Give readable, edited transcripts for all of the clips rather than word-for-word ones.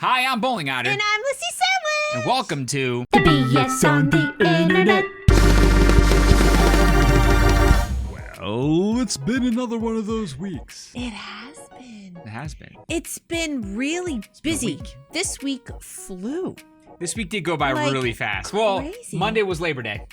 Hi, I'm Bowling Otter. And I'm Lissy Sandwich. And welcome to the BS on the Internet. Well, it's been another one of those weeks. It has been. It has been. It's been really busy. This week flew. This week did go by Like, really fast. Well, crazy. Monday was Labor Day.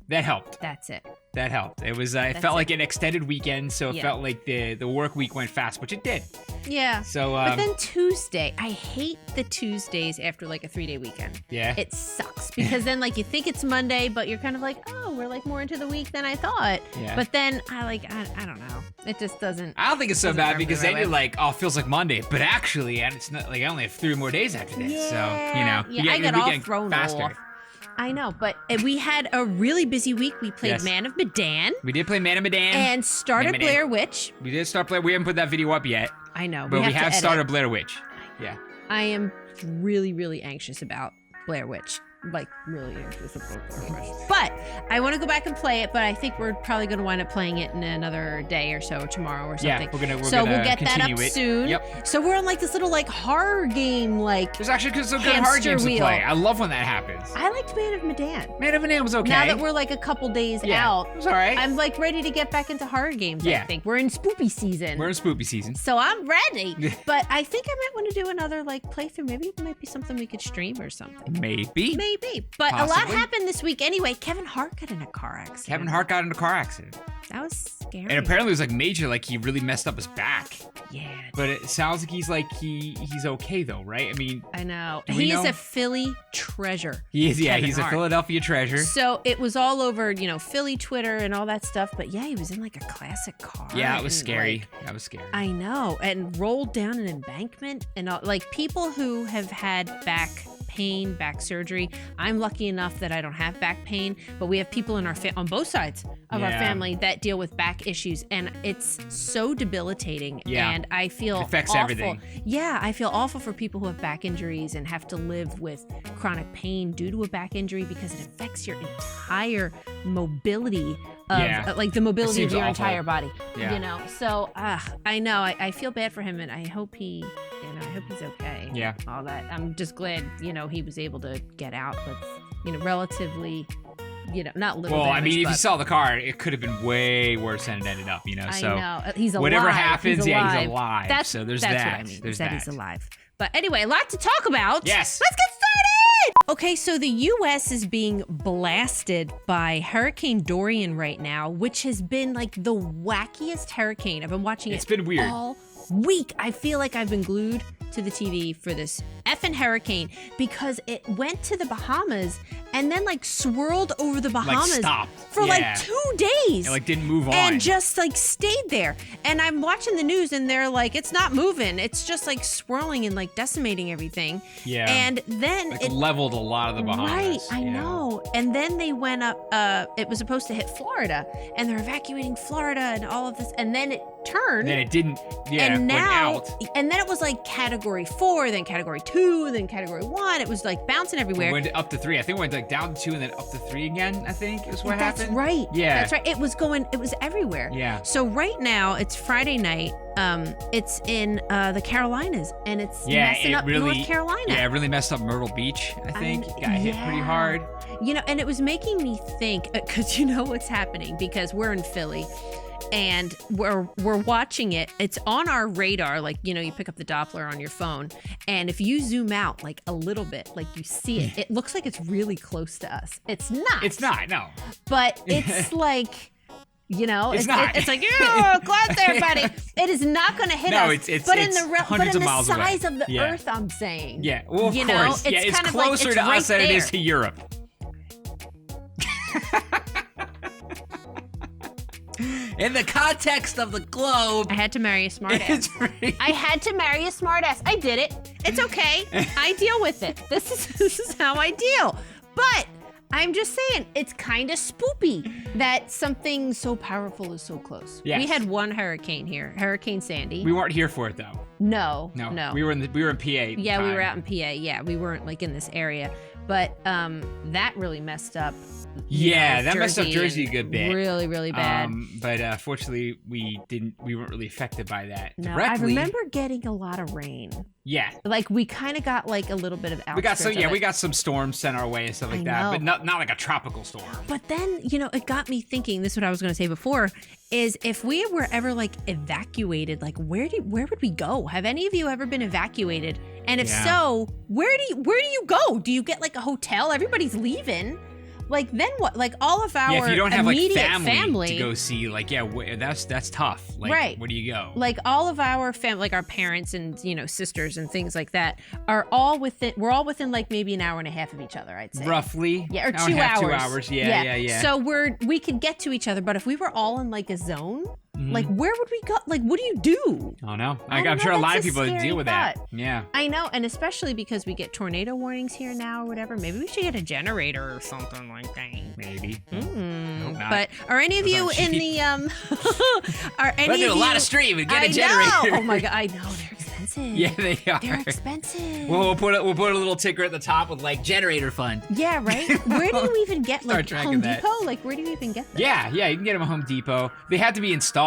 That helped. That's it. That helped. It was. It felt like an extended weekend, so it felt like the work week went fast, which it did. Yeah. So. But then Tuesday, I hate the Tuesdays after like a 3-day weekend. Yeah. It sucks because then like you think it's Monday, but you're kind of like, oh, we're like more into the week than I thought. Yeah. But then I don't know. It just doesn't. I don't think it's so bad because then way. you're like, oh, it feels like Monday, but actually, and it's not like I only have 3 more days after this. Yeah. So you know, Yeah, you I get got your all weekend thrown faster. off. I know, but we had a really busy week. We played Yes. Man of Medan We did play Man of Medan. and started Man of Medan. Blair Witch. We did start Blair. We haven't put that video up yet, I know, but we to have edit. started Blair Witch. Yeah. I am really, really anxious about Blair Witch. Like, really anxious about Blair Witch. But I want to go back and play it, but I think we're probably going to wind up playing it in another day or so, or tomorrow or something. Yeah, we're gonna we'll get that up continue it. soon. Yep. So we're on like this little like horror game, like There's actually some good hard hamster games to wheel. play. I love when that happens. I liked Man of Medan. Man of Medan was okay. Now that we're like a couple days out, it was all right. I'm like ready to get back into horror games. Yeah. I think we're in spoopy season. We're in spoopy season. So I'm ready. But I think I might want to do another like playthrough. Maybe it might be something we could stream or something. Maybe. Maybe. But a lot Possibly. happened this week anyway. Kevin Hart got in a car accident. Kevin Hart got in a car accident. That was scary. And apparently it was like major, like he really messed up his back. Yeah. But it sounds like he's okay though, right? I mean, I know. Do we He is know? a Philly treasure. he's Kevin a Hart. Philadelphia treasure. So it was all over, Philly Twitter and all that stuff. But yeah, he was in like a classic car. Yeah, it was and, scary. like, That was scary. I know, and rolled down an embankment, and all, like people who have had back pain, back surgery. I'm lucky enough that I don't have back pain, but we have people in our on both sides of our Yeah. family that deal with back issues, and it's so debilitating. Yeah. And I feel It affects awful. everything. Yeah, I feel awful for people who have back injuries and have to live with chronic pain due to a back injury because it affects your entire mobility of Yeah. like the mobility of seems your awful. entire body. Yeah. So I know I feel bad for him, and I hope he I hope he's okay. Yeah. All that. I'm just glad, he was able to get out, but relatively, not little Well, I damage, mean, if but you saw the car, it could have been way worse than it ended up, So I know. He's alive. whatever happens, he's he's alive. alive. So there's that's that. what I mean. There's is that that. he's alive. But anyway, a lot to talk about. Yes. Let's get started. Okay, so the U.S. is being blasted by Hurricane Dorian right now, which has been like the wackiest hurricane. I've been watching It's been weird. all week. I feel like I've been glued to the TV for this effing hurricane because it went to the Bahamas and then like swirled over the Bahamas stopped. for like 2 days. And didn't move on. And just like stayed there. And I'm watching the news and they're like, it's not moving. It's just like swirling and like decimating everything. Yeah. And then it leveled a lot of the Bahamas. Right, I yeah. know. And then they went up, it was supposed to hit Florida and they're evacuating Florida and all of this. And then it turned. And then it didn't, and went now, out. and then it was like category 4, then category 2, then category 1. It was like bouncing everywhere. It went up to 3. I think it went like down to 2 and then up to 3 again, I think is what That's happened. right. Yeah. That's right. It was everywhere. Yeah. So right now, it's Friday night. It's in the Carolinas, and it's messing up North Carolina. Yeah, it really messed up Myrtle Beach, I think. Got hit pretty hard. And it was making me think, because you know what's happening, because we're in Philly. And we're watching it. It's on our radar. Like, you pick up the Doppler on your phone. And if you zoom out like a little bit, like you see it, it looks like it's really close to us. It's not. It's not, no. But it's like, It's not. It's like, yeah, close there, buddy. It is not going to hit us. No, it's but it's in the hundreds of miles away. size of the Yeah. Earth, I'm saying. Yeah, well, of You course. know, Yeah, it's kind of like, closer it's to right us than it is there. to Europe. In the context of the globe, I had to marry a smartass. it's pretty... I had to marry a smartass. I did it. It's okay. I deal with it. This is how I deal. But I'm just saying, it's kind of spoopy that something so powerful is so close. Yes. We had one hurricane here, Hurricane Sandy. We weren't here for it, though. No. We were in PA. Yeah, we were out in PA. Yeah, we weren't like in this area. But that really messed up. That messed up Jersey a good bit. Really, really bad. But fortunately, we weren't really affected by that directly. I remember getting a lot of rain. Yeah. Like we kind of got like a little bit of outskirts we got some storms sent our way and stuff like that, but not like a tropical storm. But then, it got me thinking, this is what I was going to say before, is if we were ever like evacuated, like where would we go? Have any of you ever been evacuated? And if so, where do you go? Do you get like a hotel? Everybody's leaving. Like then what? Like all of our if you don't have like family to go see, like that's tough. Like, right? Where do you go? Like all of our family, like our parents and sisters and things like that, are all within. We're all within like maybe an hour and a half of each other. I'd say roughly. Yeah, or 2 hours. 2 hours. Yeah. So we could get to each other, but if we were all in like a zone. Like, where would we go? Like, what do you do? I don't know. I'm sure a lot of people deal with that. Yeah. I know. And especially because we get tornado warnings here now or whatever. Maybe we should get a generator or something like that. Maybe. But are any of you in the, are any of you? Do a lot of streaming. Get a generator. Oh my God. I know. They're expensive. Yeah, they are. They're expensive. Well, we'll put a little ticker at the top with like generator fund. Yeah, right? Where do you even get like Home that. Depot? Like, where do you even get them? Yeah. You can get them at Home Depot. They have to be installed.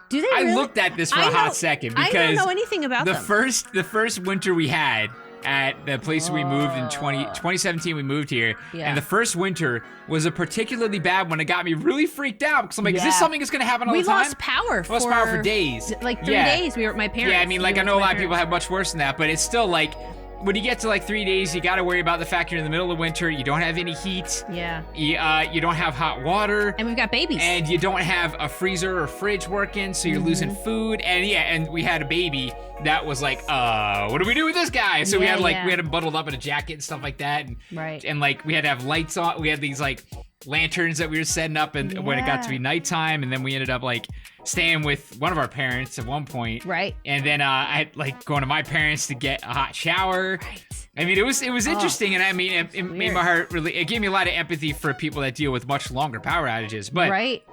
Do they really? I looked at this for a hot second because I don't know anything about the them. The first winter we had at the place we moved in 2017, we moved here, and the first winter was a particularly bad one. It got me really freaked out because I'm like, is this something that's going to happen all the time? We lost power for days. Like 3 days we were at my parents. Yeah, I mean, like I know a lot of people have much worse than that, but it's still like, when you get to like 3 days, you got to worry about the fact you're in the middle of winter. You don't have any heat. Yeah. You don't have hot water. And we've got babies. And you don't have a freezer or fridge working, so you're losing food. And we had a baby that was like, what do we do with this guy? So we had him bundled up in a jacket and stuff like that. And, and like we had to have lights on. We had these like lanterns that we were setting up, and when it got to be nighttime, and then we ended up like staying with one of our parents at one point. Right. And then I had like going to my parents to get a hot shower. Right. I mean, it was interesting, and I mean, it made my heart really. It gave me a lot of empathy for people that deal with much longer power outages. But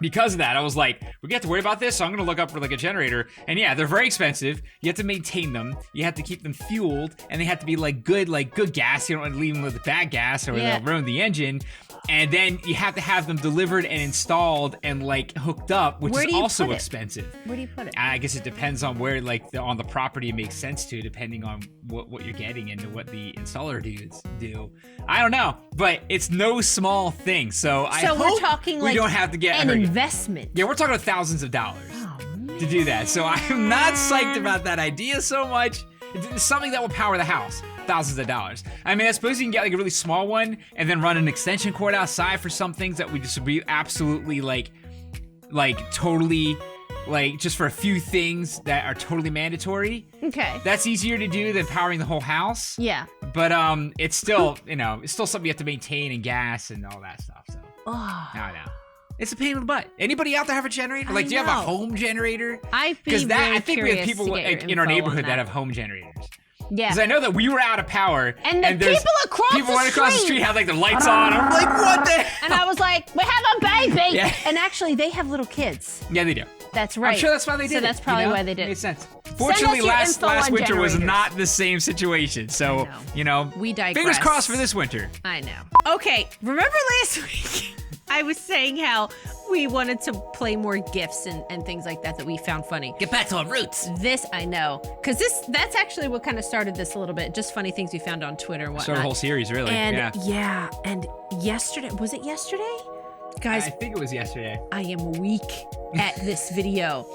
because of that, I was like, we get to worry about this, so I'm gonna look up for like a generator. And yeah, they're very expensive. You have to maintain them. You have to keep them fueled, and they have to be like good gas. You don't want to leave them with bad gas, or they'll ruin the engine. And then you have to have them delivered and installed and like hooked up, which is also expensive. Where do you put it? I guess it depends on where on the property it makes sense to, depending on what you're getting and what the installer dudes do. I don't know, but it's no small thing. So I hope we're talking we don't have to get an investment. Yeah, we're talking about thousands of dollars to do that. So I'm not psyched about that idea so much. It's something that will power the house. Thousands of dollars. I mean, I suppose you can get like a really small one and then run an extension cord outside for some things that would just be absolutely like totally like just for a few things that are totally mandatory. Okay. That's easier to do than powering the whole house. Yeah. But it's still, it's still something you have to maintain and gas and all that stuff. So I know. It's a pain in the butt. Anybody out there have a generator? Like, do you have a home generator? I think we have people in our neighborhood that have home generators. Yeah. Because I know that we were out of power. And the people across the street had like the lights on. I'm like, what the hell? And I was like, we have a baby. Yeah. And actually, they have little kids. Yeah, they do. That's right. I'm sure that's why they did it. So that's probably why they did it. Makes sense. Fortunately, last winter was not the same situation. So, we digress. Fingers crossed for this winter. I know. Okay, remember last week? I was saying how we wanted to play more GIFs and things like that we found funny. Get back to our roots. This, I know. Because that's actually what kind of started this a little bit. Just funny things we found on Twitter and whatnot. Started a whole series, really. And and yesterday, was it yesterday? Guys, I think it was yesterday. I am weak at this video.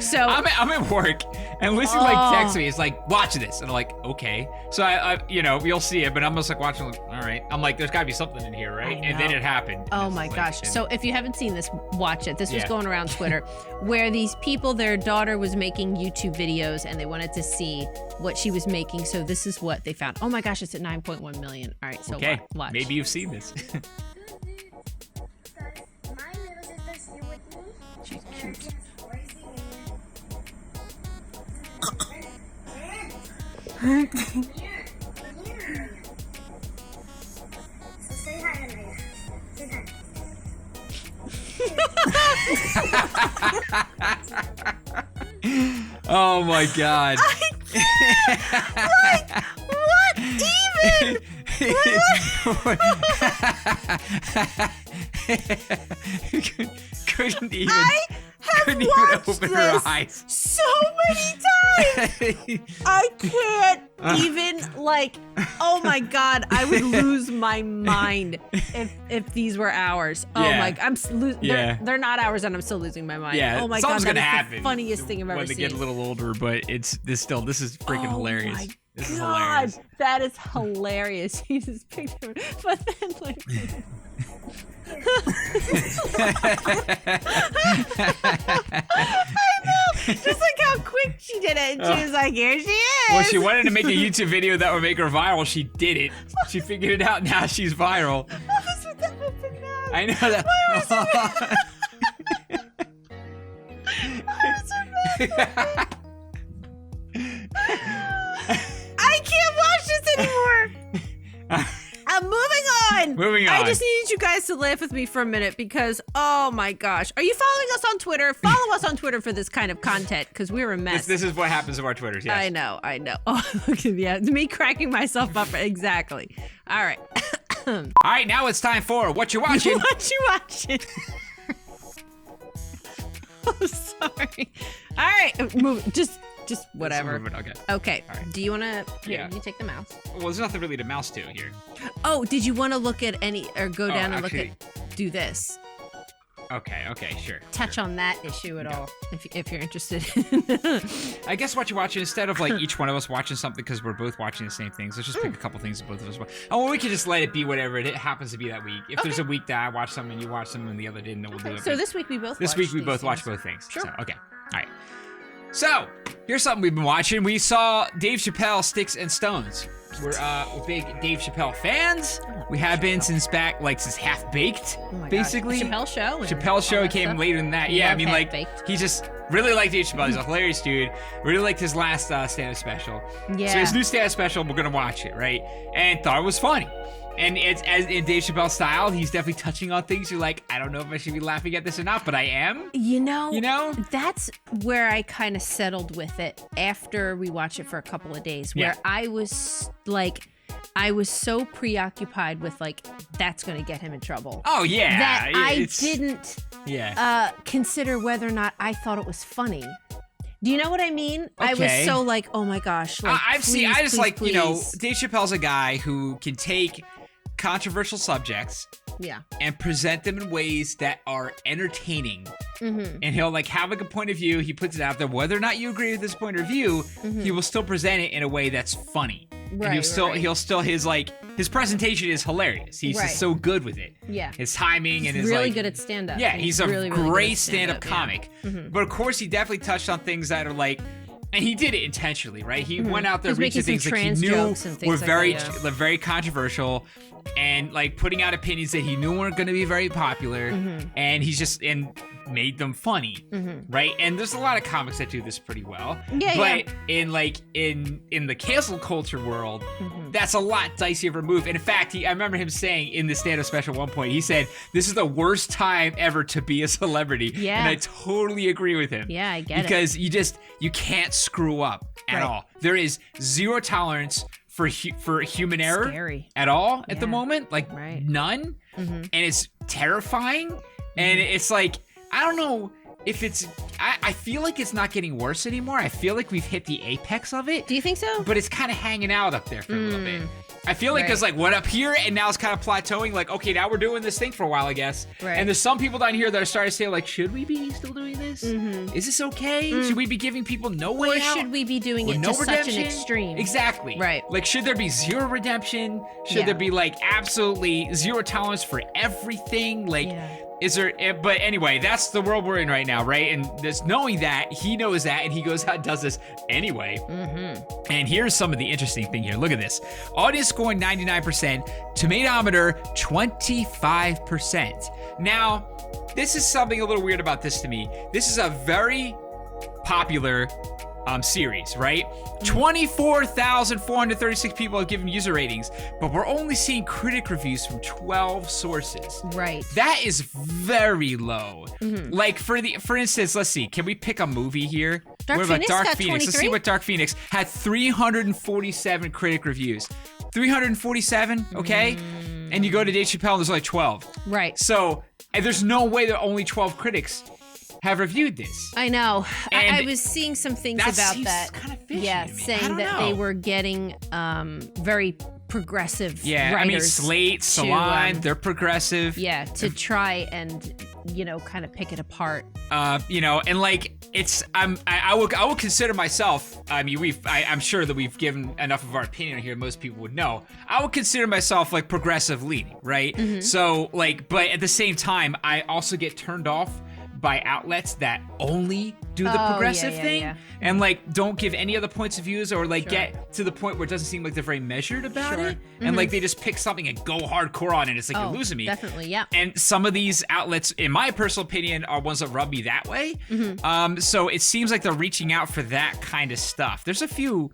So I'm at work and Lucy texts me. It's like, watch this. And I'm like, okay. So I you'll see it, but I'm just like watching, like, all right. I'm like, there's gotta be something in here, right? And then it happened. Oh my gosh. So if you haven't seen this, watch it. This was going around Twitter where these people, their daughter was making YouTube videos and they wanted to see what she was making. So this is what they found. Oh my gosh, it's at 9.1 million. All right, so watch. Maybe you've seen this. She's cute. Say hi, Andrea. Say hi. Oh my God. Like, what even? What couldn't even. I have watched open this her eyes so many times. I can't even oh my God, I would lose my mind if these were ours. Oh my, they're not ours and I'm still losing my mind. Yeah, oh my something's God, gonna that's happen the funniest thing I've ever when seen. they get a little older, but this is freaking hilarious. My this is God, hilarious. that is hilarious. He just picked him, but then I know, just like how quick she did it. And she was like, here she is. Well, she wanted to make a YouTube video that would make her viral. She did it. She figured it out. Now she's viral. What was with that open mouth? I know that. Why was it I can't watch this anymore. I'm moving on. Moving on. I just needed you guys to laugh with me for a minute because, oh my gosh. Are you following us on Twitter? Follow us on Twitter for this kind of content because we're a mess. This is what happens to our Twitters, yes. I know. Oh, look at me cracking myself up. Exactly. All right. All right, now it's time for What You Watching. What You Watching? Oh, sorry. All right. Move. Just whatever. Okay. All right. Do you want to? Yeah. You take the mouse. Well, there's nothing really to mouse to here. Oh, did you want to look at any or go down and actually, look at? Do this. Okay, sure. Touch on that issue at all, if you're interested. I guess What You Watching, instead of each one of us watching something because we're both watching the same things, let's just pick a couple things that both of us watch. Oh, we can just let it be whatever it happens to be that week. If there's a week that I watch something and you watch something and the other didn't, then we'll do it. So this week we both. watched both things. Sure. So, okay. All right. So here's something we've been watching. We saw Dave Chappelle Sticks and Stones. We're big Dave Chappelle fans. We have been since Half Baked, basically. Chappelle Show. Chappelle Show came later than that. Yeah, I mean, he just really liked Dave Chappelle. He's a hilarious dude. Really liked his last stand-up special. Yeah. So his new stand-up special, we're gonna watch it, right? And thought it was funny. And it's as in Dave Chappelle style, he's definitely touching on things you're like, I don't know if I should be laughing at this or not, but I am. You know, that's where I kind of settled with it after we watched it for a couple of days, where I was so preoccupied with that's going to get him in trouble. Oh yeah. That I didn't consider whether or not I thought it was funny. Do you know what I mean? Okay. I was so oh my gosh. Dave Chappelle's a guy who can take controversial subjects and present them in ways that are entertaining. Mm-hmm. And he'll have a point of view. He puts it out there. Whether or not you agree with this point of view, he will still present it in a way that's funny. Right, and he'll still his presentation is hilarious. He's just so good with it. Yeah. His timing he's and his really good at stand-up. Yeah, he's a really great stand-up comic. Yeah. Mm-hmm. But of course he definitely touched on things that are and he did it intentionally, right? He went out there reaching things that he knew were very controversial and putting out opinions that he knew weren't going to be very popular, and he's just made them funny, right? And there's a lot of comics that do this pretty well. But in the cancel culture world, that's a lot dicier of a move. And in fact, I remember him saying in the stand-up special at one point, he said, "This is the worst time ever to be a celebrity." Yeah. And I totally agree with him. Yeah, I get because you can't screw up at all. There is zero tolerance for human error at all at the moment, none. And it's terrifying. And it's I don't know if it's, I feel like it's not getting worse anymore. I feel like we've hit the apex of it. Do you think so? But it's kind of hanging out up there for a little bit. I feel like there's went up here and now it's kind of plateauing. Okay, now we're doing this thing for a while, I guess. Right. And there's some people down here that are starting to say should we be still doing this? Is this okay? Should we be giving people no way out? Or should we be doing it to such an extreme? Exactly. Right. Should there be zero redemption? Should there be absolutely zero tolerance for everything? Is there? But anyway, that's the world we're in right now, right? And just knowing that, he knows that, and he goes out and does this anyway. And here's some of the interesting thing here. Look at this. Audience scoring 99%, tomatometer 25%. Now, this is something a little weird about this to me. This is a very popular series, right? 24,436 people have given user ratings, but we're only seeing critic reviews from 12 sources. Right. That is very low. For instance, let's see. Can we pick a movie here? Dark Phoenix. Let's see what Dark Phoenix had. 347 critic reviews. 347, okay? And you go to Dave Chappelle and there's only 12. Right. So and there's no way that only 12 critics have reviewed this. I know. And I was seeing some things about that. Kind of fishy yeah, to me. saying that they were getting very progressive writers. I mean, Slate, Salon, they're progressive. Yeah, to try and, kind of pick it apart. And like I will consider myself. I mean, I'm sure that we've given enough of our opinion here. Most people would know. I would consider myself like progressive leaning, right? Mm-hmm. So like, but at the same time, I also get turned off by outlets that only do the progressive thing and like don't give any other points of views or like get to the point where it doesn't seem like they're very measured about it and like they just pick something and go hardcore on it. It's like you're losing me. Definitely, yeah. And some of these outlets, in my personal opinion, are ones that rub me that way. Mm-hmm. So it seems like they're reaching out for that kind of stuff. There's a few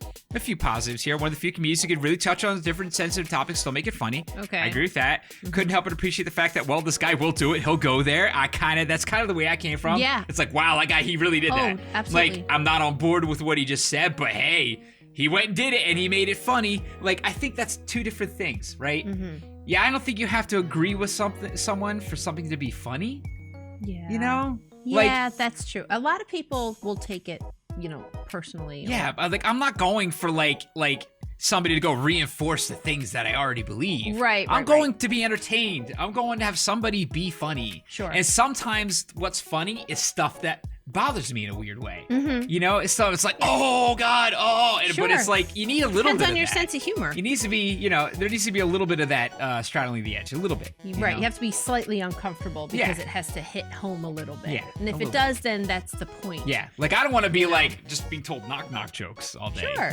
positives here. One of the few comedians who could really touch on different sensitive topics, still make it funny. Okay, I agree with that. Mm-hmm. Couldn't help but appreciate the fact that this guy will do it. He'll go there. That's kind of the way I came from. Yeah, it's like, wow, that guy, he really did that. Absolutely. Like, I'm not on board with what he just said, but hey, he went and did it and he made it funny. Like, I think that's two different things, right? Mm-hmm. Yeah, I don't think you have to agree with someone for something to be funny. Yeah. Yeah, like, that's true. A lot of people will take it, personally. Yeah, like I'm not going for like somebody to go reinforce the things that I already believe. Right. I'm going to be entertained. I'm going to have somebody be funny. Sure. And sometimes what's funny is stuff that bothers me in a weird way. Mm-hmm. It's like, oh God, but it's like you need a little bit of that. Depends on your sense of humor. It needs to be, there needs to be a little bit of that straddling the edge, a little bit. Right, you have to be slightly uncomfortable because it has to hit home a little bit. Yeah, and if it does, then that's the point. Yeah, like I don't want to be like just being told knock jokes all day. Sure.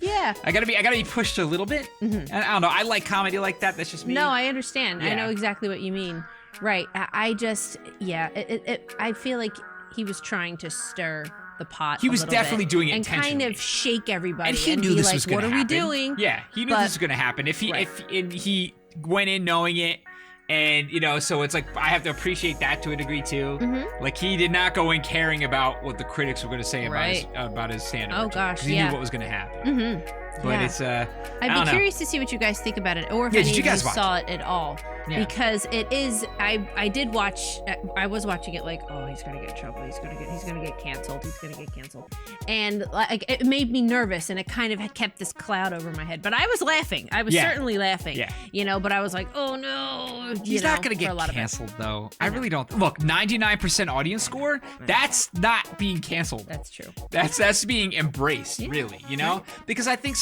Yeah. I gotta be pushed a little bit. Mm-hmm. I don't know. I like comedy like that. That's just me. No, I understand. Yeah. I know exactly what you mean. Right. I just, I feel like he was trying to stir the pot. He was definitely doing it and intentionally. kind of shake everybody. And he knew this was going to happen. What are we doing? Yeah, he knew this was going to happen. If he went in knowing it, and so it's like I have to appreciate that to a degree too. Mm-hmm. Like he did not go in caring about what the critics were going to say about his stand-up. Oh gosh, he knew what was going to happen. Mm-hmm. But it's I'd be curious to see what you guys think about it, or if any of you saw it at all. Yeah. Because it is, I did watch. I was watching it like, oh, he's gonna get in trouble. He's gonna get canceled. He's gonna get canceled, and like it made me nervous, and it kind of had kept this cloud over my head. But I was laughing. I was certainly laughing. Yeah. But I was like, oh no. He's not gonna get canceled though. I really don't. Look, 99% audience score. That's not being canceled. That's true. That's being embraced, really. Because I think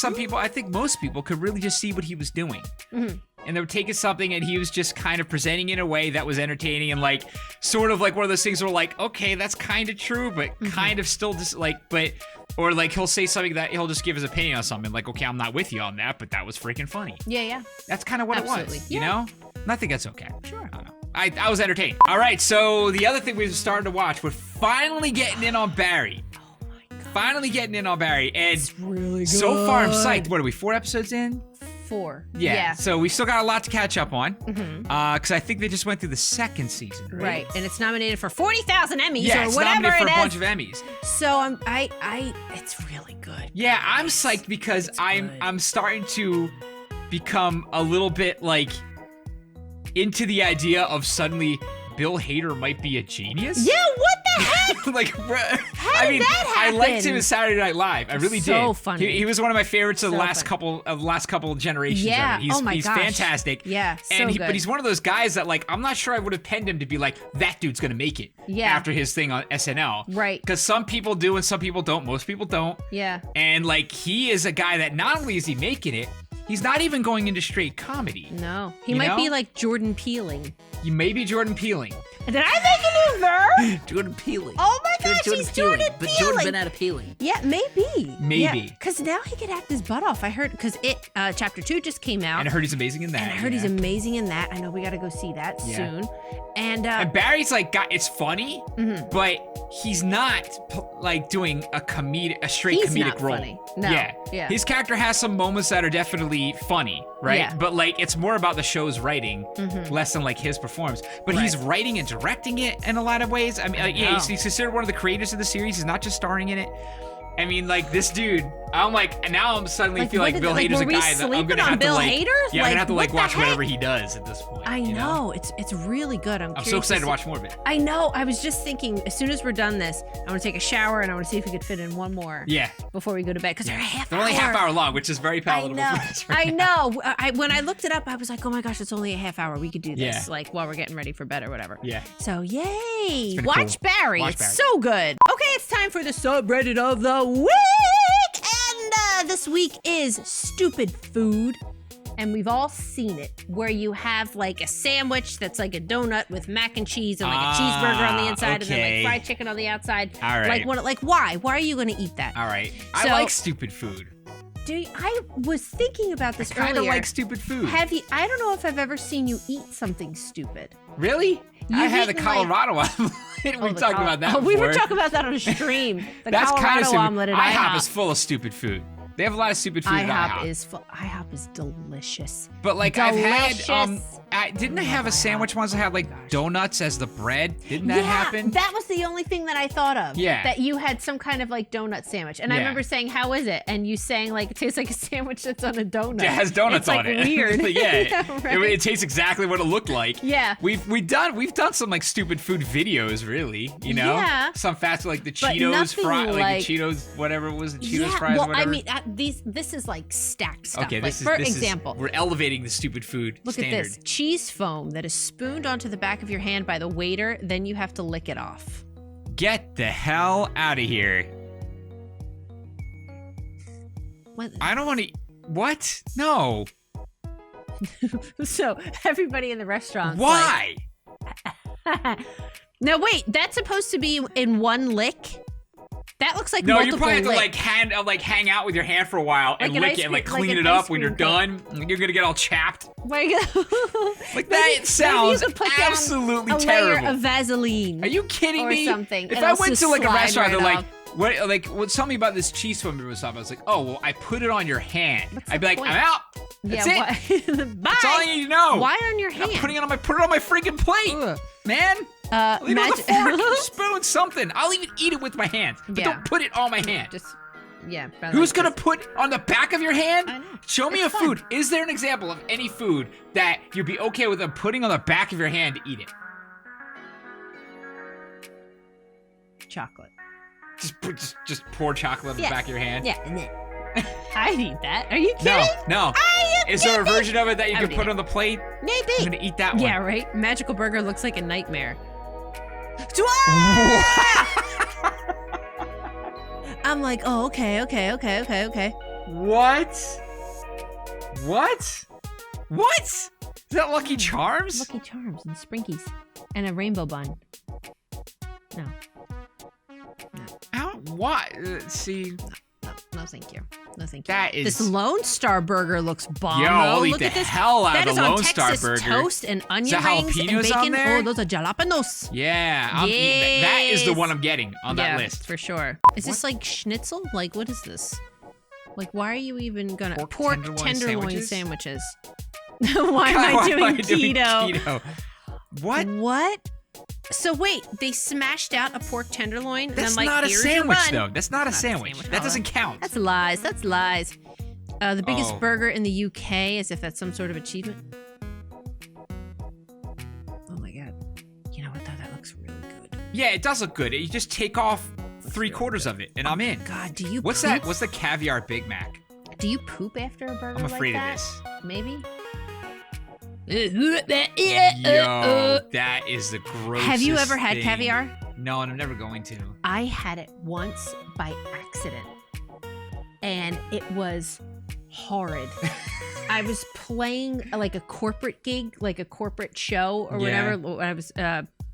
most people could really just see what he was doing. Mm-hmm. And they were taking something and he was just kind of presenting it in a way that was entertaining and like sort of like one of those things where like, okay, that's kind of true, but kind of still just like, or like he'll say something that he'll just give his opinion on something like, okay, I'm not with you on that, but that was freaking funny. Yeah. That's kind of what it was, And I think that's okay. Sure. I don't know. I was entertained. All right, so the other thing we started to watch, we're finally getting in on Barry. Finally getting in on Barry. And it's really good. So far I'm psyched. What are we, 4 episodes in? 4. Yeah. So we still got a lot to catch up on. Because I think they just went through the 2nd season, right? Right. And it's nominated for 40,000 Emmys or it's whatever nominated for it a is. bunch of Emmys. So it's really good. Yeah, I'm psyched because I'm starting to become a little bit like into the idea of suddenly Bill Hader might be a genius. Yeah, what the heck? Like, how did that happen? I liked him in Saturday Night Live. I really did. So funny. He was one of my favorites of the last couple generations. Yeah. Of it. He's fantastic. Yeah. Good. But he's one of those guys that like I'm not sure I would have penned him to be like that dude's gonna make it. Yeah. After his thing on SNL. Right. Because some people do and some people don't. Most people don't. Yeah. And like he is a guy that not only is he making it, he's not even going into straight comedy. No. He might be like Jordan Peeling. You may be Jordan Peeling. Did I make a new verb? Jordan Peeling. Oh my gosh, he's Jordan Peeling. But Jordan been out of Peeling. Yeah, maybe. Maybe. Because now he could act his butt off. I heard, because Chapter 2 just came out. And I heard he's amazing in that. He's amazing in that. I know we got to go see that soon. And Barry's like, it's funny, but he's not like doing a straight comedic role. Funny. No. Yeah. His character has some moments that are definitely funny, right? Yeah. But like, it's more about the show's writing, less than like his performance. But he's writing and directing it in a lot of ways. I mean, he's considered one of the creators of the series. He's not just starring in it. I mean, like, this dude, I'm like, now I'm suddenly feel like Bill Hader's a guy that I'm gonna have to like, yeah, I'm gonna have to like watch whatever he does at this point. I know, it's really good. I'm so excited to watch more of it. I know. I was just thinking, as soon as we're done this, I want to take a shower and I want to see if we could fit in one more. Yeah. Before we go to bed, because they're only half hour long, which is very palatable. I know. When I looked it up, I was like, oh my gosh, it's only a half hour. We could do this, like while we're getting ready for bed or whatever. Yeah. So yay! Watch cool. Barry. Watch it's Barry. So good. Okay, it's time for the subreddit of the week, and this week is stupid food. And we've all seen it, where you have like a sandwich that's like a donut with mac and cheese and like a cheeseburger on the inside and then like fried chicken on the outside. All right. Like why? Why are you going to eat that? All right. I like stupid food. I was thinking about this earlier. I kind of like stupid food. I don't know if I've ever seen you eat something stupid. Really? I had the Colorado omelet. We talked about that before. We were talking about that on a stream. The That's Colorado kind of omelet at IHOP is full of stupid food. They have a lot of stupid food at IHOP. IHOP is delicious. But like delicious. I've had, didn't I have a sandwich once that had like donuts as the bread? Didn't that happen? That was the only thing that I thought of. Yeah. That you had some kind of like donut sandwich. And I remember saying, how is it? And you saying like, it tastes like a sandwich that's on a donut. It has donuts on it. Weird. Yeah. Right? It tastes exactly what it looked like. Yeah. We've done some like stupid food videos, really. You know? Yeah. Some fast like the Cheetos fry, like the Cheetos, whatever it was, the Cheetos fries, well, whatever. I mean, this is like stacked stuff. Okay, like, for example, we're elevating the stupid food standard. Look at this cheese foam that is spooned onto the back of your hand by the waiter. Then you have to lick it off. Get the hell out of here! What? I don't want to. What? No. So everybody in the restaurant. Why? Like, no, wait. That's supposed to be in one lick. That looks like you probably have to hang out with your hand for a while and lick it and like clean it up when you're done. You're gonna get all chapped. Like that sounds absolutely terrible. A layer of Vaseline. Are you kidding me? Or something. If I went to like a restaurant, they're like, what? Tell me about this cheese foam or something. I was like, oh, well, I put it on your hand. I'd be like, I'm out. That's it. Bye. That's all I need to know. Why on your hand? I'm putting it on put it on my freaking plate, man. Leave it with a fork, spoon, something. I'll even eat it with my hands, but don't put it on my hand. Who's gonna put on the back of your hand? I know. Show me food. Is there an example of any food that you'd be okay with them putting on the back of your hand to eat it? Chocolate. Just pour chocolate on the back of your hand. Yeah. I'd eat that. Are you kidding? No. Is there a version of it that you can put on the plate? Maybe. I'm gonna eat that one. Yeah, right? Magical Burger looks like a nightmare. I'm like, oh, okay. What? Is that Lucky Charms? Lucky Charms and Sprinkies. And a rainbow bun. No. What? See... No, thank you. No, thank you. That is... This Lone Star Burger looks bomb. Yo, I'll eat the this. hell out of the Lone Star Texas Burger. Toast and onion rings and bacon. On there? Oh, those are jalapenos. Yeah, I'm eating that. That is the one I'm getting on that list. For sure. Is this like schnitzel? Like, what is this? Like, why are you even gonna... Pork tenderloin sandwiches. Why am I doing keto? What? So wait, they smashed out a pork tenderloin? That's and not a sandwich, though. That's not a sandwich. That doesn't count. That's lies. The biggest burger in the UK, as if that's some sort of achievement. Oh my god. You know what, though? That looks really good. Yeah, it does look good. You just take off 3/4 of it, and I'm in. God, do you What's poop? that? What's the caviar Big Mac? Do you poop after a burger I'm afraid like that? of this. Maybe? Yo, that is the grossest Have you ever had thing. caviar? No, and I'm never going to. I had it once by accident, and it was horrid. I was playing like a corporate gig, like a corporate show or whatever. When I was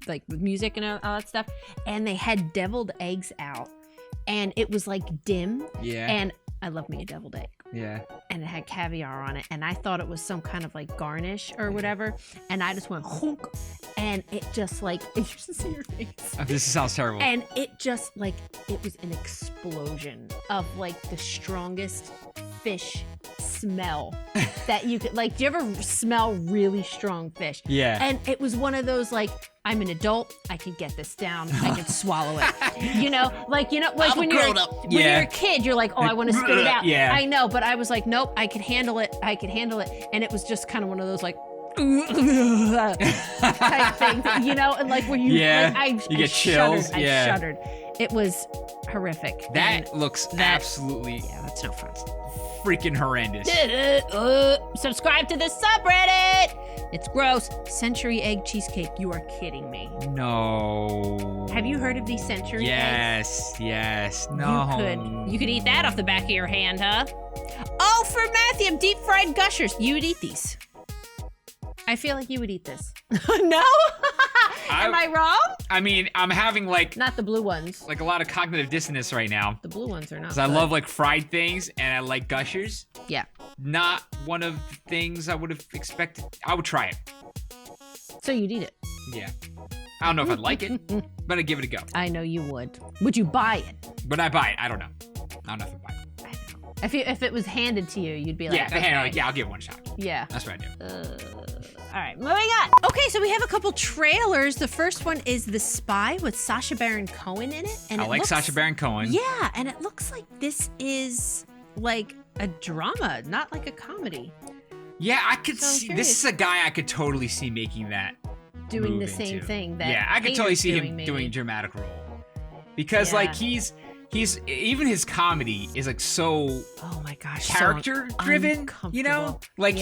like with music and all that stuff, and they had deviled eggs out, and it was like dim. Yeah. And I love me a deviled egg. Yeah. And it had caviar on it, and I thought it was some kind of like garnish or whatever, and I just went honk, and it just like, you should see your face. Oh, this sounds terrible. And it just like, it was an explosion of like the strongest fish smell that you could, like, do you ever smell really strong fish? Yeah. And it was one of those, like, I'm an adult, I can get this down, I can swall it. Like when you're a kid, you're like, oh, I want to spit it out. Yeah. I know, but I was like, nope, I can handle it. And it was just kind of one of those, like, type things, and like when you get chills. I shuddered. It was horrific. That looks absolutely that's no fun. Freaking horrendous. Subscribe to the subreddit. It's gross. Century egg cheesecake. You are kidding me. No. Have you heard of these century eggs? Yes. No. You could eat that off the back of your hand, huh? Oh, for Matthew, deep fried gushers. You would eat these. I feel like you would eat this. No? Am I wrong? I mean, I'm having not the blue ones. Like a lot of cognitive dissonance right now. The blue ones are not. Because I love like fried things and I like gushers. Yeah. Not one of the things I would have expected. I would try it. So you'd eat it? Yeah. I don't know if I'd like it, but I'd give it a go. I know you would. Would you buy it? Would I buy it? I don't know. I don't know if I'd buy it. If it was handed to you, you'd be like, I'll give it one shot. Yeah. That's what I do. All right, moving on. Okay, so we have a couple trailers. The first one is The Spy with Sacha Baron Cohen in it. And I like Sacha Baron Cohen. Yeah, and it looks like this is like a drama, not like a comedy. Yeah, I could see. This is a guy I could totally see making that. Doing the same thing. I could totally see him doing a dramatic role. Because like he's even his comedy is like so oh my gosh character driven, like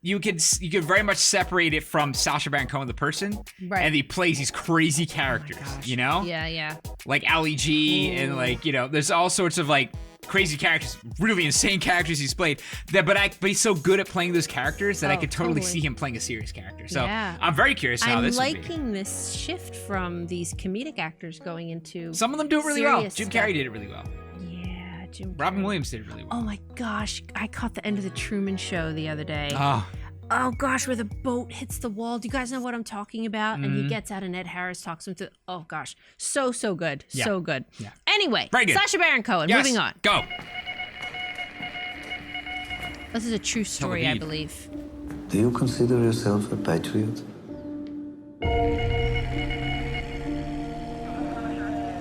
you could very much separate it from Sacha Baron Cohen the person, right? And he plays these crazy characters, like Ali G. And like there's all sorts of like crazy characters, really insane characters he's played. But he's so good at playing those characters that I could totally see him playing a serious character. So I'm very curious how this will be. I'm liking this shift from these comedic actors going into some of them do it really well. Jim Carrey did it really well. Yeah, Jim Carrey. Robin Williams did it really well. Oh my gosh, I caught the end of the Truman Show the other day. Oh gosh, where the boat hits the wall. Do you guys know what I'm talking about? And he gets out and Ed Harris talks him to, oh gosh, so good. Yeah. So good. Yeah. Anyway, very good. Sacha Baron Cohen, moving on. Go. This is a true story, I believe. Do you consider yourself a patriot?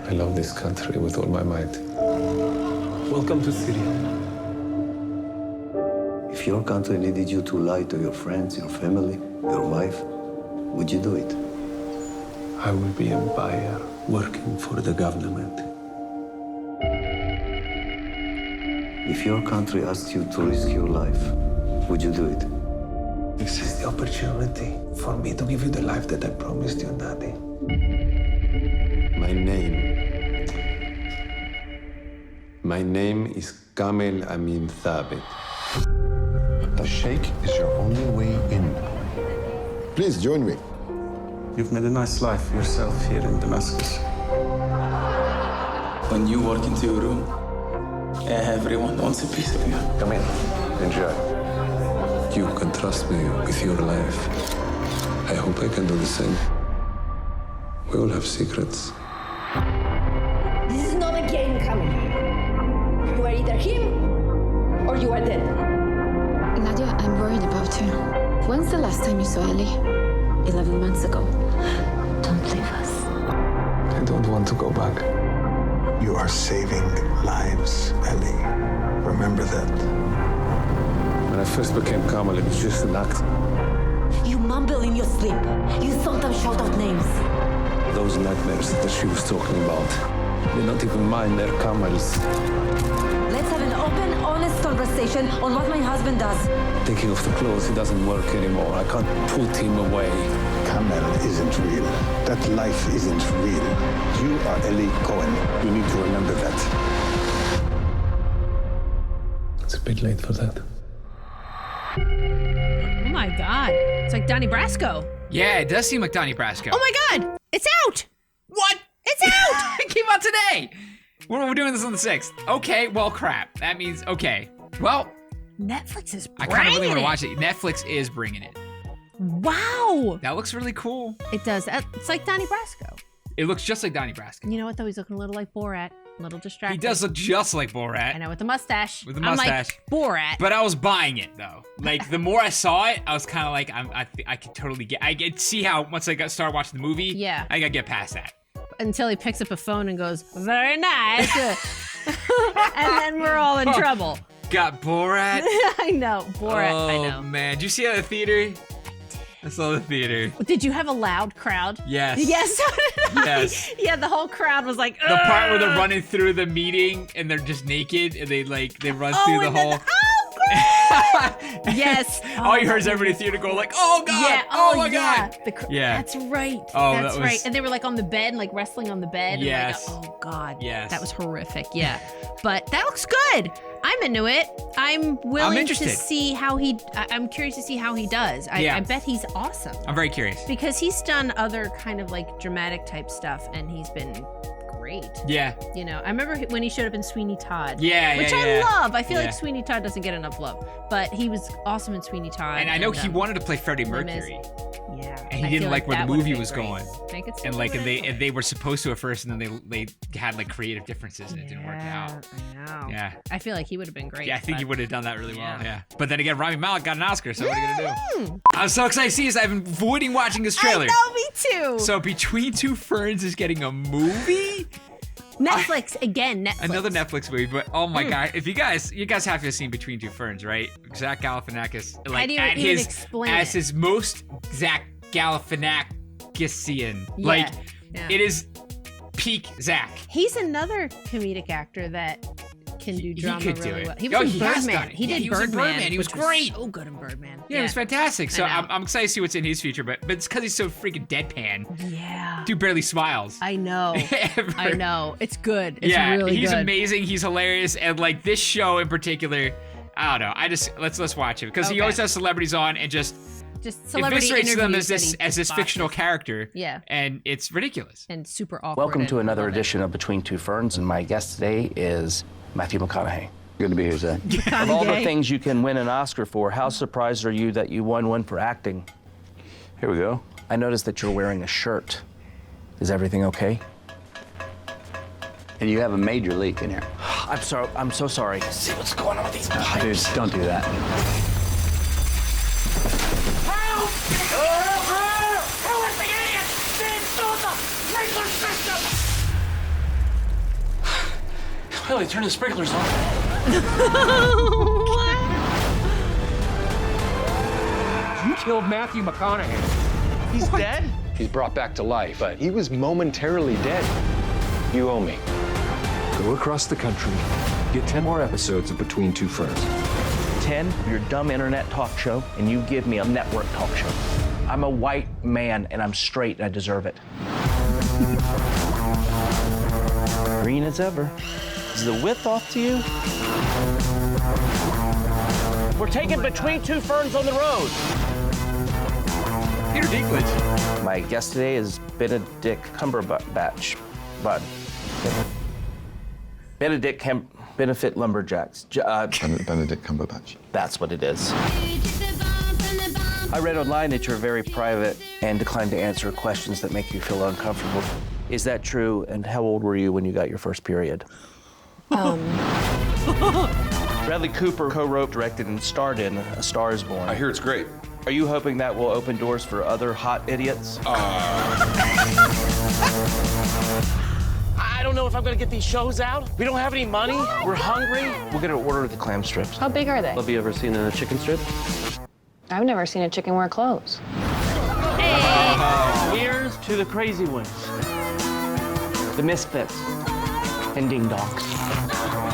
I love this country with all my might. Welcome to Syria. If your country needed you to lie to your friends, your family, your wife, would you do it? I will be a buyer working for the government. If your country asked you to risk your life, would you do it? This is the opportunity for me to give you the life that I promised you, Daddy. My name is Kamel Amin Thabit. The Sheikh is your only way in. Please join me. You've made a nice life for yourself here in Damascus. When you walk into your room, everyone wants a piece of you. Come in. Enjoy. You can trust me with your life. I hope I can do the same. We all have secrets. This is not a game, Kamel. You are either him or you are dead. Nadia, I'm worried about you. When's the last time you saw Ellie? 11 months ago. Don't leave us. I don't want to go back. You are saving lives, Ellie. Remember that. When I first became Kamel, it was just an act. You mumble in your sleep. You sometimes shout out names. Those nightmares that she was talking about, they're not even mine, they're Kamel's. Let's have an open, honest conversation on what my husband does. Taking off the clothes, it doesn't work anymore. I can't put him away. Kamel isn't real. That life isn't real. You are Ellie Cohen. You need to remember that. It's a bit late for that. Oh my God. It's like Donnie Brasco. Yeah, it does seem like Donnie Brasco. Oh my God. It's out. What? It's out. It came out today. We're doing this on the 6th. Okay, well, crap. That means, okay. Well, Netflix is I bringing kind of really want to watch it. Netflix is bringing it. Wow. That looks really cool. It does. It's like Donnie Brasco. It looks just like Donnie Brasco. You know what, though? He's looking a little like Borat. little distracting. He does look just like Borat. I know, with the mustache. With the mustache. I'm like, Borat. But I was buying it though. Like the more I saw it, I was kind of like, I could totally get see how once I started watching the movie. Yeah. I gotta get past that. Until he picks up a phone and goes, very nice. And then we're all in trouble. Got Borat. I know, Borat. Oh, I know. Man, did you see it at the theater? I saw the theater. Did you have a loud crowd? Yes. Yes, so did I. Yes. Yeah, the whole crowd was like, the part where they're running through the meeting and they're just naked and they run through the whole. Yes. All you heard is everybody in the theater go like, "Oh God! Yeah. Oh my God!" Yeah. That's right. Oh, that's that was... right. And they were like on the bed, like wrestling on the bed. Yes. And like, oh God. Yes. That was horrific. Yeah. But that looks good. I'm into it. I'm willing to see how I'm curious to see how he does. I bet he's awesome. I'm very curious. Because he's done other kind of like dramatic type stuff and he's been great. Yeah. You know, I remember when he showed up in Sweeney Todd. Yeah, which I love. I feel like Sweeney Todd doesn't get enough love, but he was awesome in Sweeney Todd. And I know he wanted to play Freddie Mercury. Yeah. And he didn't like where the movie was going. And they were supposed to at first, and then they had like creative differences, and it didn't work out. I know. Yeah. I feel like he would have been great. Yeah, I think he would have done that really well. Yeah. But then again, Rami Malek got an Oscar, so what are you gonna do? I'm so excited to see this. I've been avoiding watching this trailer. I know, me too. So Between Two Ferns is getting a movie. Netflix again. Netflix. Another Netflix movie, but oh my God! If you guys have to have seen Between Two Ferns, right? Zach Galifianakis, like how do you even explain as his most Zach Galifianakisian, like it is peak Zach. He's another comedic actor that can do drama really well. He was in Birdman. He did Birdman. He was great. So good in Birdman. Yeah, it was fantastic. So I'm excited to see what's in his future, but it's because he's so freaking deadpan. Yeah. Dude barely smiles. I know. I know. It's good. It's really he's good. amazing. He's hilarious, and like this show in particular, I don't know. Let's watch it because he always has celebrities on and just celebrity eviscerates them interviews as this fictional character. Yeah. And it's ridiculous. And super awkward. Welcome to another edition of Between Two Ferns, and my guest today is Matthew McConaughey. Good to be here, Zach. Of all the things you can win an Oscar for, how surprised are you that you won one for acting? Here we go. I noticed that you're wearing a shirt. Is everything okay? And you have a major leak in here. I'm sorry. I'm so sorry. See what's going on with these pipes. Dude, don't do that. Help! Who is the idiot? They installed the sprinkler system! Well, they turned the sprinklers on. You killed Matthew McConaughey. He's dead? He's brought back to life, but he was momentarily dead. You owe me. Go across the country, get 10 more episodes of Between Two Ferns. 10, your dumb internet talk show, and you give me a network talk show. I'm a white man, and I'm straight, and I deserve it. Green as ever. Is the width off to you? We're taking Between Two Ferns on the road. Peter Dinklage. My guest today is Benedict Cumberbatch. Benefit Lumberjacks. Benedict Cumberbatch. That's what it is. I read online that you're very private and decline to answer questions that make you feel uncomfortable. Is that true? And how old were you when you got your first period? Bradley Cooper co-wrote, directed, and starred in A Star Is Born. I hear it's great. Are you hoping that will open doors for other hot idiots? I don't know if I'm gonna get these shows out. We don't have any money. We're hungry. We're gonna order the clam strips. How big are they? Have you ever seen a chicken strip? I've never seen a chicken wear clothes. Here's to the crazy ones. The misfits. And ding-dongs.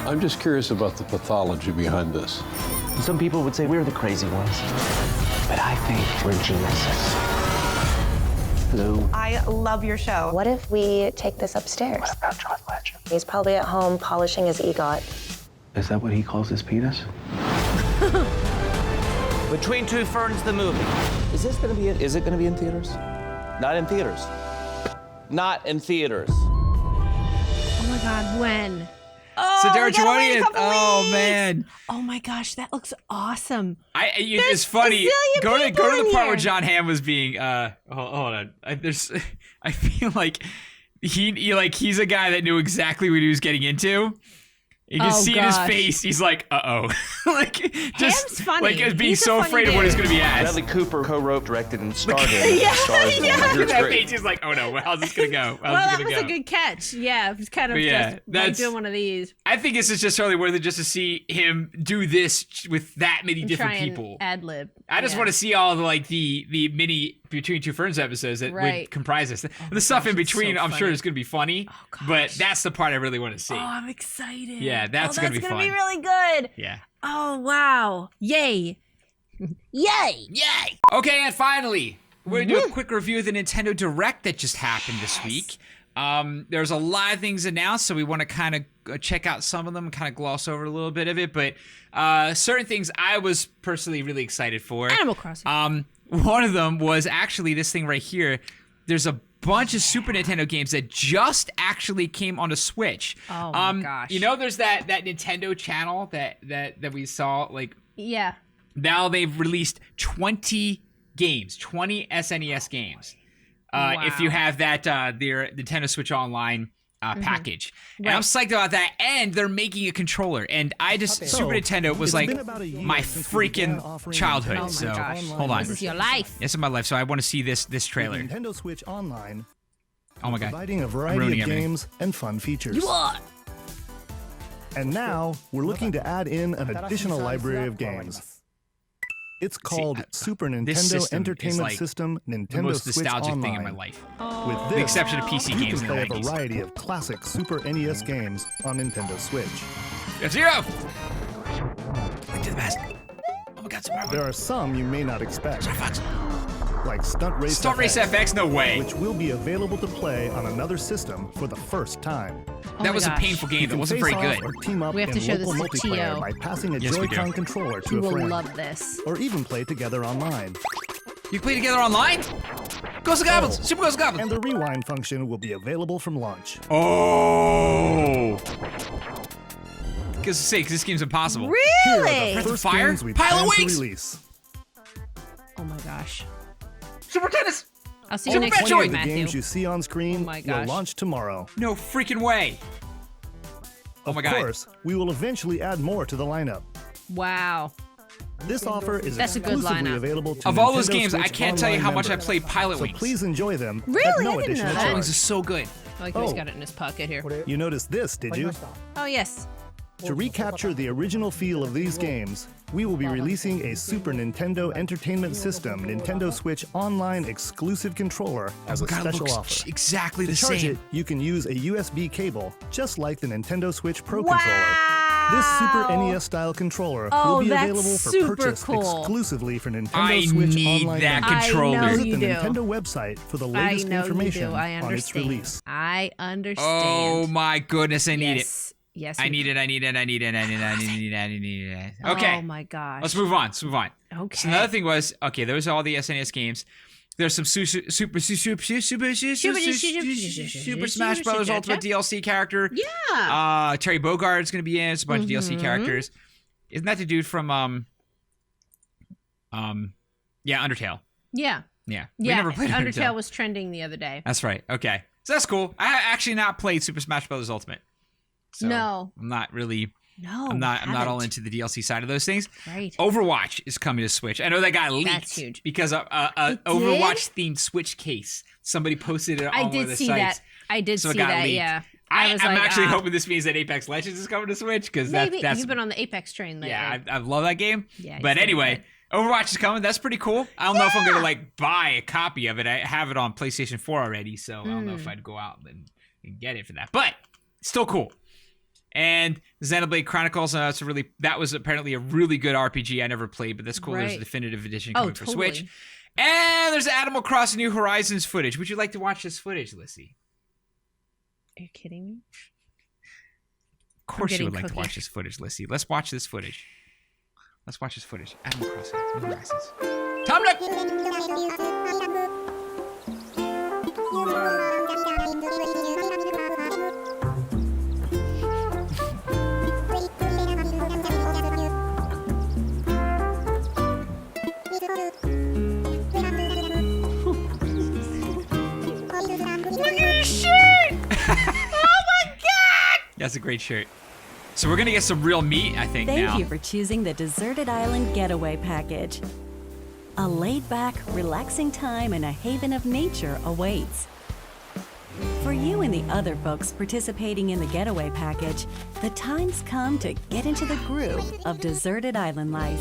I'm just curious about the pathology behind this. Some people would say we're the crazy ones. But I think we're geniuses. Hello. I love your show. What if we take this upstairs? What about John Legend? He's probably at home polishing his EGOT. Is that what he calls his penis? Between Two Ferns, the movie. Is it gonna be in theaters? Not in theaters. Not in theaters. Oh my God, when? Oh, September 20th. Oh man. Oh my gosh, that looks awesome. It's funny. Go to the part where John Hamm was being. Hold on. I feel like he's a guy that knew exactly what he was getting into. You can see in his face, he's like, uh-oh. Ham's funny. Like, being so afraid of what he's going to be asked. Bradley Cooper co-wrote, directed, and starred in That face, he's like, oh no, how's this going to go? That was a good catch. Yeah, it was kind of just like doing one of these. I think this is just totally worth it just to see him do this with that many different people. Ad-lib. I just want to see all the mini Between Two Ferns episodes that would comprise this. The stuff in between, I'm sure is going to be funny, but that's the part I really want to see. Oh, I'm excited. Yeah, that's going to be fun. That's going to be really good. Yeah. Oh, wow. Yay. Yay. Yay. Okay, and finally, we're going to do a quick review of the Nintendo Direct that just happened this week. There's a lot of things announced, so we want to kind of check out some of them, kind of gloss over a little bit of it, but certain things I was personally really excited for. Animal Crossing. One of them was actually this thing right here. There's a bunch of Super Nintendo games that just actually came on the Switch. Oh my gosh. You know, there's that Nintendo channel that we saw, like. Yeah. Now they've released 20 games, 20 SNES games. If you have that their Nintendo Switch Online package. And I'm psyched about that. And they're making a controller. And Super Nintendo was like my freaking childhood. Oh my so gosh. hold on. This is your life. This is my life. So I want to see this trailer. Nintendo Switch Online. Oh my god. Providing a variety of games and fun features. You are. And now we're looking to add in an additional library of games. It's called Super Nintendo Entertainment System Nintendo the most Switch nostalgic Online. thing in my life. With this, the exception of PC you games can in the play a 90s. variety of classic Super NES games on Nintendo Switch. F-Zero! Link to the past. Oh my god, There are some you may not expect. Like Stunt Race FX, no way. Which will be available to play on another system for the first time. That was a painful game. That wasn't very good. Or team up We have to in show this local to multiplayer Tio. by passing a Yes, we Joy-Con do. controller to You a will friend. love this. Or even play together online. You play together online? Ghost of Goblins! Super Ghost of Goblins! And the rewind function will be available from launch. Oh! Because this game's impossible. Here are Really? the first Fire? games we Pile of plan to wings? release. Oh my gosh. Super Tennis! I'll see you next Metroid! week, 20 of the Matthew. games you see on screen Oh my will gosh. launch tomorrow. No freaking way! Oh my god. Of course, we will eventually add more to the lineup. Wow. This offer is That's a good exclusively lineup. available to Of all those Nintendo games, I Switch can't tell you how Online much I members. played Pilot So Wings. please enjoy them Really? at I no didn't know additional that. Pilot charge. Wings is so good. I like how he's got it in his pocket here. You noticed this, did you? Oh, yes. To recapture the original feel of these games, we will be releasing a Super Nintendo Entertainment System Nintendo Switch Online exclusive controller as a God, it special looks offer. exactly To the charge same. it, you can use a USB cable, just like the Nintendo Switch Pro Wow. controller. This Super NES style controller Oh, will be that's available for super purchase cool. exclusively for Nintendo I Switch need Online that members. controller. I know Visit you the do. Nintendo website for the I latest know information you do. I on its understand. release. I understand. Oh my goodness, I need yes. it. Yes. I need it. Okay. Oh my gosh. Let's move on. Okay. So another thing was, okay, those are all the SNES games. There's some Super Smash Bros. Ultimate DLC character. Yeah. Terry Bogart's gonna be in. It's a bunch of DLC characters. Isn't that the dude from Undertale? Yeah. Yeah. We Yeah. never played Undertale was trending the other day. That's right. Okay. So that's cool. I actually not played Super Smash Bros. Ultimate. So No. I'm not really. No. I'm not all haven't. into the DLC side of those things. Right. Overwatch is coming to Switch. I know that got leaked. That's huge. Because a It Overwatch themed Switch case. Somebody posted it on I one of did the see sites. that. I did So it see got that. leaked. Yeah. I'm was actually like, hoping this means that Apex Legends is coming to Switch because maybe that's you've been on the Apex train lately. yeah, I love that game. Yeah, but it's anyway, Overwatch is coming. That's pretty cool. I don't know if I'm gonna like buy a copy of it. I have it on PlayStation 4 already, so I don't know if I'd go out and get it for that. But still cool. And Xenoblade Chronicles, that was apparently a really good RPG I never played, but that's cool. There's a Right. definitive edition Oh, coming for totally. Switch. And there's Animal Crossing New Horizons footage. Would you like to watch this footage, Lissy? Are you kidding me? Of course you would getting like to watch this footage, Lissy. Let's watch this footage. Animal Crossing New Horizons. Time Look at this shit! my God! That's a great shirt. So we're gonna get some real meat, I think, now. Thank you for choosing the Deserted Island Getaway Package. A laid-back, relaxing time in a haven of nature awaits. For you and the other folks participating in the Getaway Package, the time's come to get into the groove of deserted island life.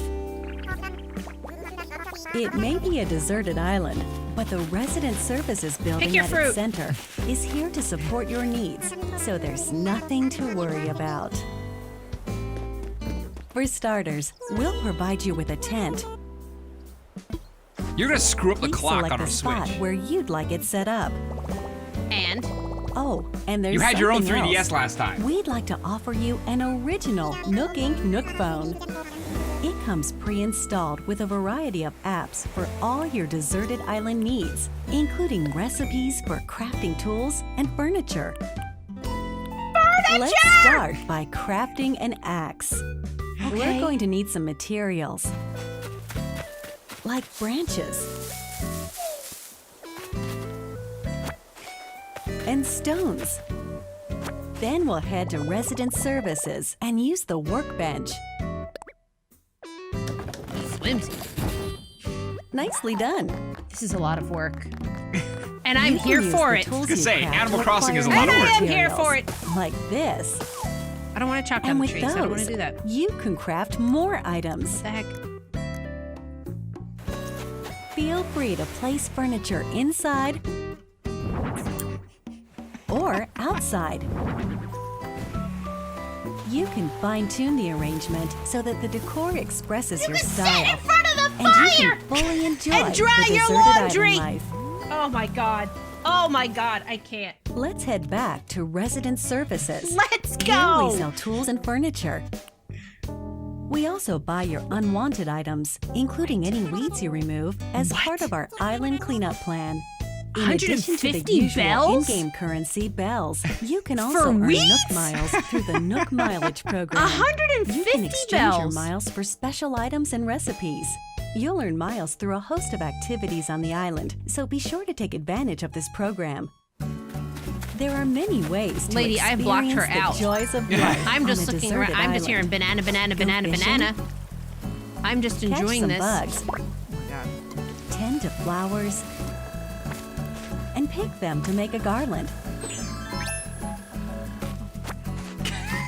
It may be a deserted island, but the Resident Services building at its center is here to support your needs, so there's nothing to worry about. For starters, we'll provide you with a tent. You're gonna screw up the clock on our Select the spot Switch. where you'd like it set up. And? Oh, and there's You had your own something 3DS else. last time. We'd like to offer you an original Nook Inc. Nook phone. It comes pre-installed with a variety of apps for all your deserted island needs, including recipes for crafting tools and furniture. Let's start by crafting an axe. We're going to need some materials, like branches and stones. Then we'll head to Resident Services and use the workbench. Nicely done. This is a lot of work. And I'm here for it. I was gonna say, Animal Crossing is a lot of work. I am here for it. Like this. I don't want to chop down And the with trees. I don't want to those, do that. you can craft more items. What the heck? Feel free to place furniture inside or outside. You can fine-tune the arrangement so that the decor expresses your style. Sit in front of the and fire you can fully enjoy and dry the your deserted laundry. island life. Oh my God. Oh my God. I can't. Let's head back to Resident Services. Let's Here go. we sell tools and furniture. We also buy your unwanted items, including any weeds you remove, as part of our island cleanup plan. In addition to the 150 usual bells? in-game currency bells, you can also For earn weeds? Nook miles through the Nook Mileage program. 150 You can exchange your bells? miles for special items and recipes. You'll earn miles through a host of activities on the island, so be sure to take advantage of this program. There are many ways to Lady, I blocked her experience out. the joys of life I'm just on a looking around. deserted I'm just island. hearing banana, banana, Go banana, fishing, banana. I'm just catch enjoying some this. bugs, Oh my God. tend to flowers, and pick them to make a garland.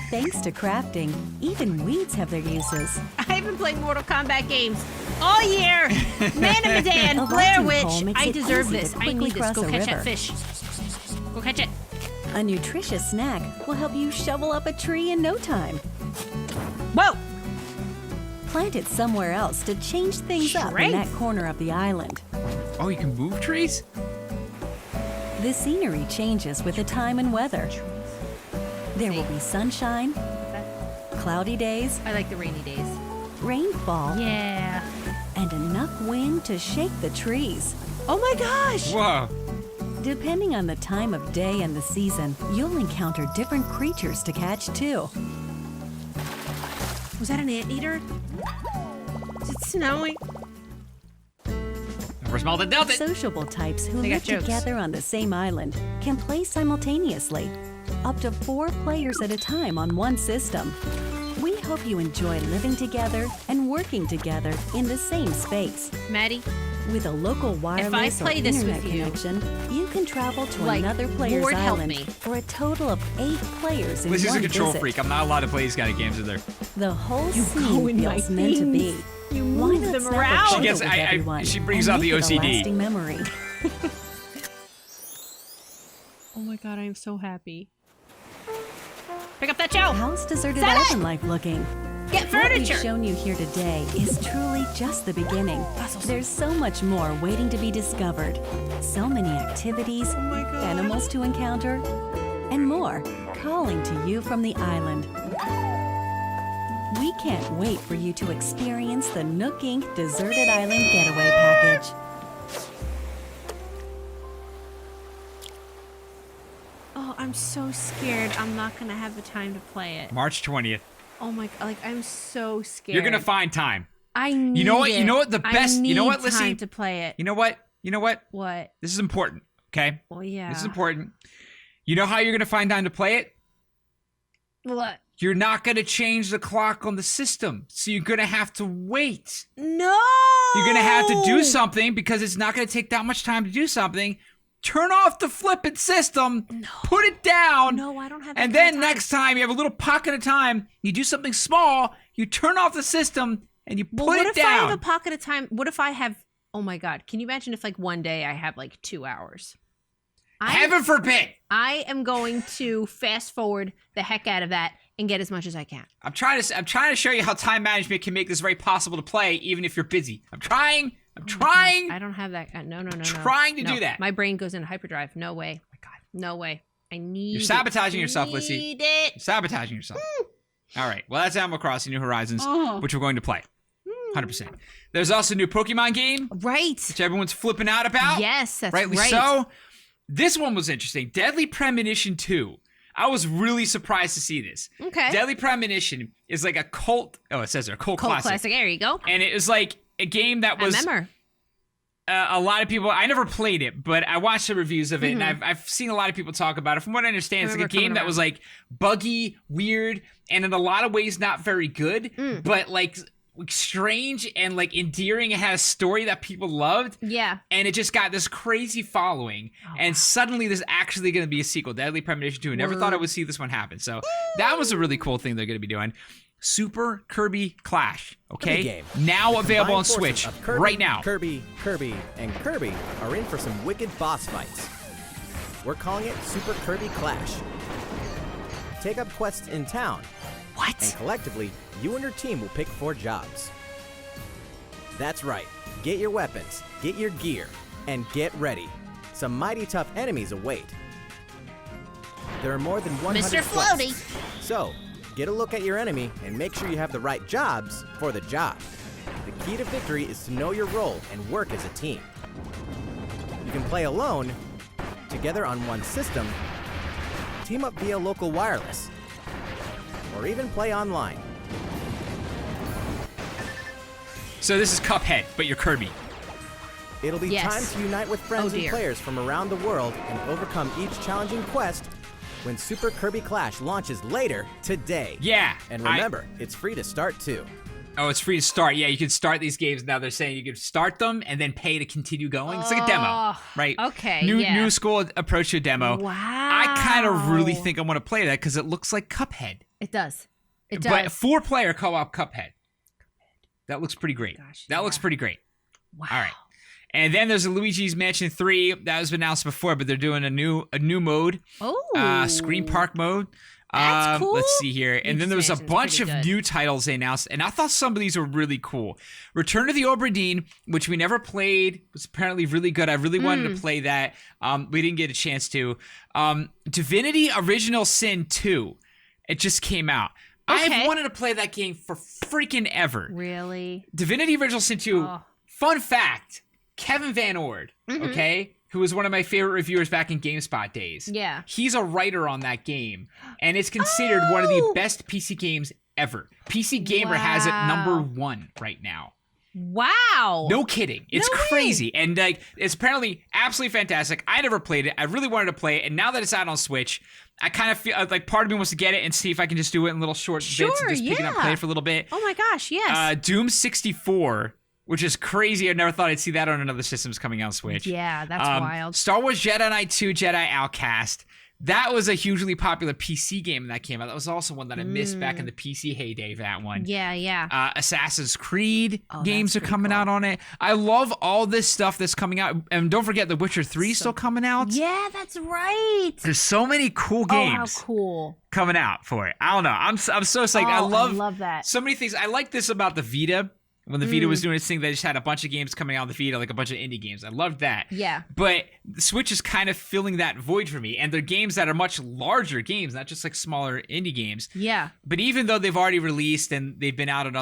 Thanks to crafting, even weeds have their uses. I've been playing Mortal Kombat games all year. Man of Medan, A Blair watching Witch. pole makes I it deserve easy to this. I quickly need this. cross Go a catch that river. fish. Go catch it. A nutritious snack will help you shovel up a tree in no time. Whoa! Plant it somewhere else to change things up in that corner of the island. Oh, you can move trees? The scenery changes with the time and weather. There will be sunshine, cloudy days, I like the rainy days. rainfall, Yeah. and enough wind to shake the trees. Oh my gosh! Whoa. Depending on the time of day and the season, you'll encounter different creatures to catch too. Was that an anteater? Is it snowing? Never smelled it, dealt it. Sociable types who They got live jokes. together on the same island can play simultaneously, up to 4 players at a time on one system. We hope you enjoy living together and working together in the same space. Maddie? With a local wireless or play this internet with you, connection, you can travel to like, another player's Lord help island me. for a total of 8 players in This is one a control visit. freak. I'm not allowed to play these kind of games with her. The whole You scene go in my feels meant to be. things. You Why move not them snap a around? photo She gets- with I- everyone she brings and out the make it a OCD. lasting memory. Oh my God, I am so happy. Pick up that show! How's deserted Sell it! island life looking? Get What furniture! we've shown you here today is truly just the beginning. There's so much more waiting to be discovered. So many activities, animals to encounter, and more calling to you from the island. We can't wait for you to experience the Nook Inc. Deserted Island Getaway Package. Oh, I'm so scared. I'm not gonna have the time to play it. March 20th. Oh my God, like I'm so scared. You're gonna find time. I need You know what? it. You know what? The best. I need You know what, time Lissy? to play it. You know what? You know what? What? This is important. Okay. Well, yeah. This is important. You know how you're going to find time to play it? What? You're not going to change the clock on the system, so you're going to have to wait. No! You're going to have to do something because it's not going to take that much time to do something. Turn off the flipping system, put it down. No, I don't have that And kind then of time. next time you have a little pocket of time, you do something small, you turn off the system, and you put what it if down. I have a pocket of time? What if I have, oh my God, can you imagine if like one day I have like 2 hours? Heaven forbid. I am going to fast forward the heck out of that and get as much as I can. I'm trying to show you how time management can make this very possible to play even if you're busy. I'm trying. I don't have that. No. Trying to do that. My brain goes into hyperdrive. No way. Oh my God. No way. I need You're sabotaging yourself, Lissy. Need it. You're sabotaging yourself. All right. Well, that's Animal Crossing New Horizons, which we're going to play. 100%. There's also a new Pokemon game. Right. Which everyone's flipping out about. Yes, that's Rightly right. so. This one was interesting. Deadly Premonition 2. I was really surprised to see this. Okay. Deadly Premonition is like a cult. Oh, it says there, cult classic. There you go. And it was like a game that was. I remember. A lot of people, I never played it, but I watched the reviews of it, and I've seen a lot of people talk about it. From what I understand, it's like a game that was like buggy, weird, and in a lot of ways not very good, but like strange and like endearing. It had a story that people loved. Yeah. And it just got this crazy following. And suddenly there's actually going to be a sequel, Deadly Premonition 2. I never thought I would see this one happen. So that was a really cool thing they're going to be doing. Super Kirby Clash, okay? Game. Now The available on combined forces Switch, of Kirby, right now. Kirby, and Kirby are in for some wicked boss fights. We're calling it Super Kirby Clash. Take up quests in town. What? And collectively, you and your team will pick 4 jobs. That's right. Get your weapons, get your gear, and get ready. Some mighty tough enemies await. There are more than 100 Mr. Floaty. quests. So, get a look at your enemy and make sure you have the right jobs for the job. The key to victory is to know your role and work as a team. You can play alone, together on one system, team up via local wireless, or even play online. So this is Cuphead, but you're Kirby. It'll be time to unite with friends and players from around the world and overcome each challenging quest when Super Kirby Clash launches later today. Yeah. And remember, it's free to start too. Oh, it's free to start. Yeah, you can start these games now. They're saying you can start them and then pay to continue going. It's like a demo, right? Okay, New school approach to a demo. Wow. I kind of really think I want to play that because it looks like Cuphead. It does. It does. But 4-player co-op Cuphead. That looks pretty great. That looks pretty great. Wow. All right. And then there's a Luigi's Mansion 3 that was announced before, but they're doing a new mode. Oh. Screen Park mode. That's cool. Let's see here. And then there was a Mansion's bunch of pretty good. new titles they announced, and I thought some of these were really cool. Return to the Obra Dinn, which we never played, was apparently really good. I really wanted to play that. We didn't get a chance to. Divinity Original Sin 2. It just came out. I've wanted to play that game for freaking ever. Really? Divinity Original Sin 2, fun fact, Kevin Van Ord, okay, who was one of my favorite reviewers back in GameSpot days. Yeah. He's a writer on that game, and it's considered one of the best PC games ever. PC Gamer has it #1 right now. Wow. No kidding. It's crazy. And like it's apparently absolutely fantastic. I never played it. I really wanted to play it. And now that it's out on Switch, I kind of feel like part of me wants to get it and see if I can just do it in little short bits and just pick it up and play it for a little bit. Oh my gosh, yes. Doom 64, which is crazy. I never thought I'd see that on another system coming out on Switch. Yeah, that's wild. Star Wars Jedi Knight 2, Jedi Outcast. That was a hugely popular PC game that came out. That was also one that I missed back in the PC heyday, that one. Yeah, yeah. Assassin's Creed games are coming out on it. I love all this stuff that's coming out. And don't forget The Witcher 3 is still coming out. Yeah, that's right. There's so many cool games how cool. coming out for it. I don't know. I'm so psyched. I love that. So many things. I like this about the Vita. When the Vita was doing its thing, they just had a bunch of games coming out on the Vita, like a bunch of indie games. I loved that. Yeah. But the Switch is kind of filling that void for me. And they're games that are much larger games, not just like smaller indie games. Yeah. But even though they've already released and they've been out on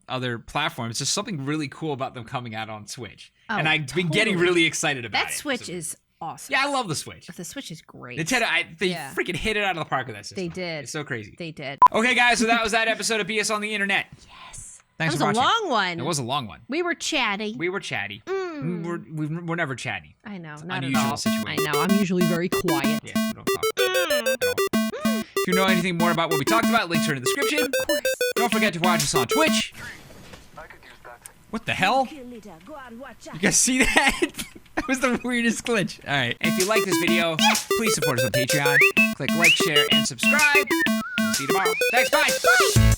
other platforms, there's something really cool about them coming out on Switch. And I've been getting really excited about it. That Switch is awesome. Yeah, I love the Switch. The Switch is great. Nintendo, they freaking hit it out of the park with that system. They did. It's so crazy. They did. Okay, guys, so that was that episode of BS on the Internet. Yes. Thanks that for was watching. a long one. It was a long one. We were chatty. We were chatty. We're never chatty. I know, not Unusual at all. situation. I know, I'm usually very quiet. Yeah, we don't talk at all. If you know anything more about what we talked about, links are in the description. Of course. Don't forget to watch us on Twitch. What the hell? You guys see that? That was the weirdest glitch. All right. And if you like this video, please support us on Patreon. Click like, share, and subscribe. See you tomorrow. Thanks. Bye.